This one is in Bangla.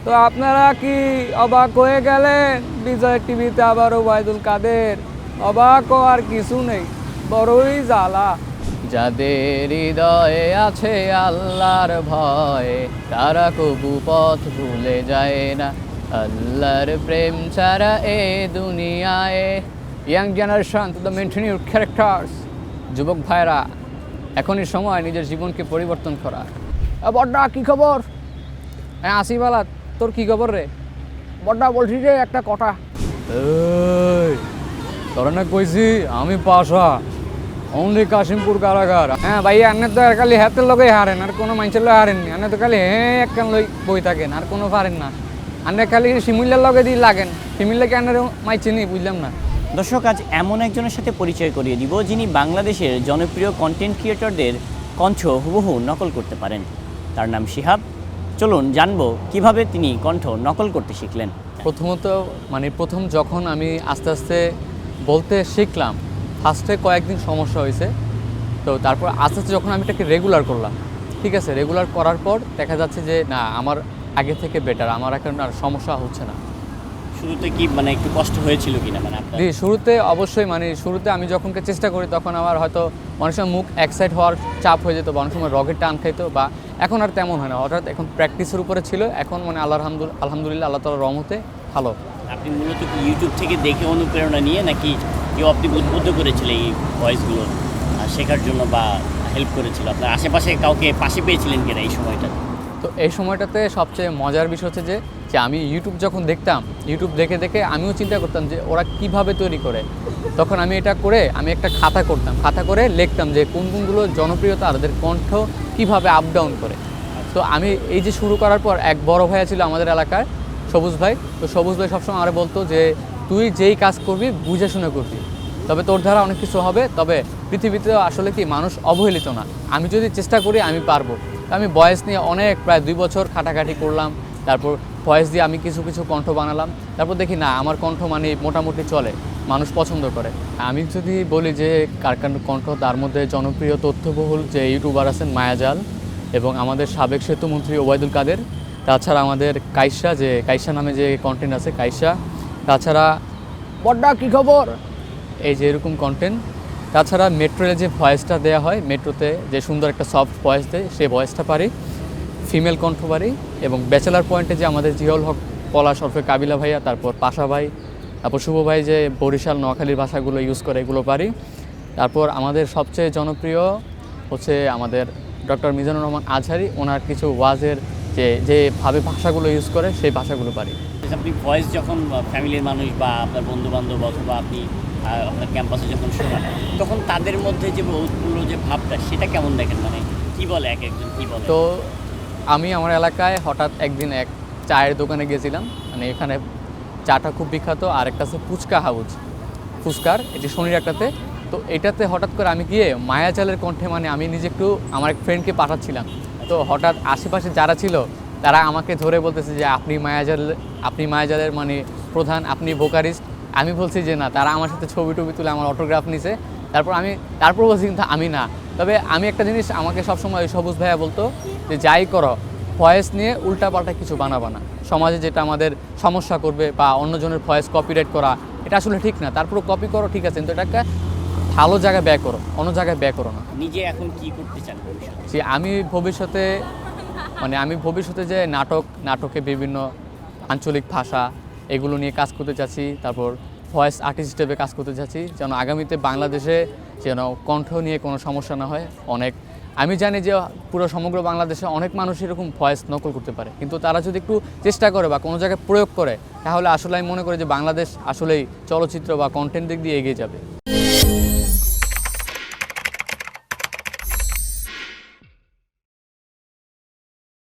তো আপনারা কি অবাক হয়ে গেলেন? বিজয় টিভিতে আবার ওবায়দুল কাদের। অবাক হওয়ার কিছু নেই, বড়ই জ্বালা। যাদের হৃদয়ে আছে আল্লাহর ভয়, তারা কবু পথ ভুলে যায় না। আল্লাহর প্রেম ছাড়া এ দুনিয়ায়। Young generation to the maintain your characters. যুবক ভাইরা, এখনই সময় নিজের জীবনকে পরিবর্তন করা। বড়টা কি খবর? হ্যাঁ আসিবালা, তোর কি খবর রে? বড়টা বলছি যে একটা কথা। তোরা না কইছি আমি পাশা, অনলি কাশিমপুর কারাগার। হ্যাঁ ভাইয়া, আপনি তো খালি হাতের লগেই হারেন, আর কোনো মানুষের লগে হারেননি। আপনি তো খালি হ্যাঁ একখান লই বই থাকেন, আর কোনো পারেন না। আপনি খালি শিমুল্লার লগে দিয়ে লাগেন, শিমুল্লাকে আপনার মাইছে নি, বুঝলাম না। দর্শক, আজ এমন একজনের সাথে পরিচয় করিয়ে দিব যিনি বাংলাদেশের জনপ্রিয় কন্টেন্ট ক্রিয়েটরদের কণ্ঠ হুবহু নকল করতে পারেন। তার নাম শিহাব। চলুন জানবো কিভাবে তিনি কণ্ঠ নকল করতে শিখলেন। প্রথমত প্রথম যখন আমি আস্তে আস্তে বলতে শিখলাম, ফার্স্টে কয়েকদিন সমস্যা হয়েছে। তো তারপর আস্তে আস্তে যখন আমি এটাকে রেগুলার করলাম, ঠিক আছে, রেগুলার করার পর দেখা যাচ্ছে যে না, আমার আগে থেকে বেটার, আমার এখন আর সমস্যা হচ্ছে না। শুরুতে কি একটু কষ্ট হয়েছিল কিনা আপনার? জি, শুরুতে অবশ্যই শুরুতে আমি যখনকে চেষ্টা করি তখন আমার হয়তো অনেক সময় মুখ এক সাইড হওয়ার চাপ হয়ে যেত, বা অনেক সময় রগের টান খাইতো, বা এখন আর তেমন হয় না। অর্থাৎ এখন প্র্যাকটিসের উপরে ছিল, এখন আলহামদুলিল্লাহ আল্লাহ তাআলার রহমতে ভালো। আপনি মূলত কি ইউটিউব থেকে দেখে অনুপ্রেরণা নিয়ে, নাকি কেউ আপনি উদ্বুদ্ধ করেছিল এই ভয়েসগুলো শেখার জন্য, বা হেল্প করেছিল? আপনার আশেপাশে কাউকে পাশে পেয়েছিলেন কিনা এই সময়টা? তো এই সময়টাতে সবচেয়ে মজার বিষয় হচ্ছে যে আমি ইউটিউব যখন দেখতাম, ইউটিউব দেখে দেখে আমিও চিন্তা করতাম যে ওরা কিভাবে তৈরি করে। তখন আমি এটা করে আমি একটা খাতা করতাম, খাতা করে লিখতাম যে কোন কোনগুলো জনপ্রিয়তা, তাদের কণ্ঠ কিভাবে আপ ডাউন করে। তো আমি এই যে শুরু করার পর এক বড় ভাইয়া ছিল আমাদের এলাকার, সবুজ ভাই। তো সবুজ ভাই সবসময় আমার বলতো যে তুই যেই কাজ করবি বুঝে শুনে করবি, তবে তোর দ্বারা অনেক কিছু হবে। তবে পৃথিবীতে আসলে কি মানুষ অবহেলিত না, আমি যদি চেষ্টা করি আমি পারবো। আমি ভয়েস নিয়ে অনেক প্রায় 2 বছর খাটাখাটি করলাম। তারপর ভয়েস দিয়ে আমি কিছু কিছু কণ্ঠ বানালাম। তারপর দেখি না, আমার কণ্ঠ মোটামুটি চলে, মানুষ পছন্দ করে। আমি যদি বলি যে কার কার কণ্ঠ, তার মধ্যে জনপ্রিয় তথ্যবহুল যে ইউটিউবার আছেন মায়াজাল, এবং আমাদের সাবেক সেতুমন্ত্রী ওবায়দুল কাদের। তাছাড়া আমাদের কাইসা নামে যে কন্টেন্ট আছে কাইসা। তাছাড়া বড়টা কী খবর, এই যে এরকম কন্টেন্ট। তাছাড়া মেট্রোতে যে ভয়েসটা দেওয়া হয়, মেট্রোতে যে সুন্দর একটা সফট ভয়েস দেয়, সেই ভয়েসটা পারি, ফিমেল কণ্ঠ পারি। এবং ব্যাচেলার পয়েন্টে যে আমাদের জিয়াউল হক পলাশ ওরফে কাবিলা ভাইয়া, তারপর পাশা ভাই, তারপর শুভ ভাই যে বরিশাল নোয়াখালীর ভাষাগুলো ইউজ করে, এগুলো পারি। তারপর আমাদের সবচেয়ে জনপ্রিয় হচ্ছে আমাদের ডক্টর মিজানুর রহমান আজহারি, ওনার কিছু ওয়াজের যেভাবে ভাষাগুলো ইউজ করে সেই ভাষাগুলো পারি। আপনি ভয়েস যখন ফ্যামিলির মানুষ বা আপনার বন্ধুবান্ধব অথবা আপনি আপনার ক্যাম্পাসে যখন শোনান, তখন তাদের মধ্যে যে উৎফুল্ল যে ভাবটা, সেটা কেমন দেখেন? কী বলে এক একজন কী বলে? তো আমি আমার এলাকায় হঠাৎ একদিন এক চায়ের দোকানে গেছিলাম, এখানে চাটা খুব বিখ্যাত। আর একটা আছে ফুচকা হাউস, ফুচকার, এটি শনির একটাতে। তো এটাতে হঠাৎ করে আমি গিয়ে মায়াজালের কণ্ঠে আমি নিজে একটু আমার এক ফ্রেন্ডকে পাঠাচ্ছিলাম। তো হঠাৎ আশেপাশে যারা ছিল তারা আমাকে ধরে বলতেছে যে আপনি মায়াজালের প্রধান, আপনি ভোকারিস্ট। আমি বলছি যে না, তারা আমার সাথে ছবি টবি তুলে আমার অটোগ্রাফ নিছে। তারপর বলছি কিন্তু আমি না। তবে আমি একটা জিনিস, আমাকে সবসময় ওই সবুজ ভাইয়া বলতো যে যাই করো, ভয়েস নিয়ে উল্টাপাল্টা কিছু বানাবা না, সমাজে যেটা আমাদের সমস্যা করবে, বা অন্যজনের ভয়েস কপিরাইট করা, এটা আসলে ঠিক না। তারপরে কপি করো, ঠিক আছে, কিন্তু এটাকে ভালো জায়গায় ব্যয় করো, অন্য জায়গায় ব্যয় করো না। নিজে এখন কি করতে চান ভবিষ্যতে? যে আমি ভবিষ্যতে যে নাটকে বিভিন্ন আঞ্চলিক ভাষা এগুলো নিয়ে কাজ করতে চাচ্ছি। তারপর ভয়েস আর্টিস্ট হিসেবে কাজ করতে চাচ্ছি, যেন আগামীতে বাংলাদেশে যেন কণ্ঠ নিয়ে কোনো সমস্যা না হয়। আমি জানি যে পুরো সমগ্র বাংলাদেশে অনেক মানুষ এরকম ভয়েস নকল করতে পারে, কিন্তু তারা যদি একটু চেষ্টা করে বা কোনো জায়গায় প্রয়োগ করে, তাহলে আসলে আমি মনে করি যে বাংলাদেশ আসলেই চলচ্চিত্র বা কন্টেন্ট দিক দিয়ে এগিয়ে যাবে।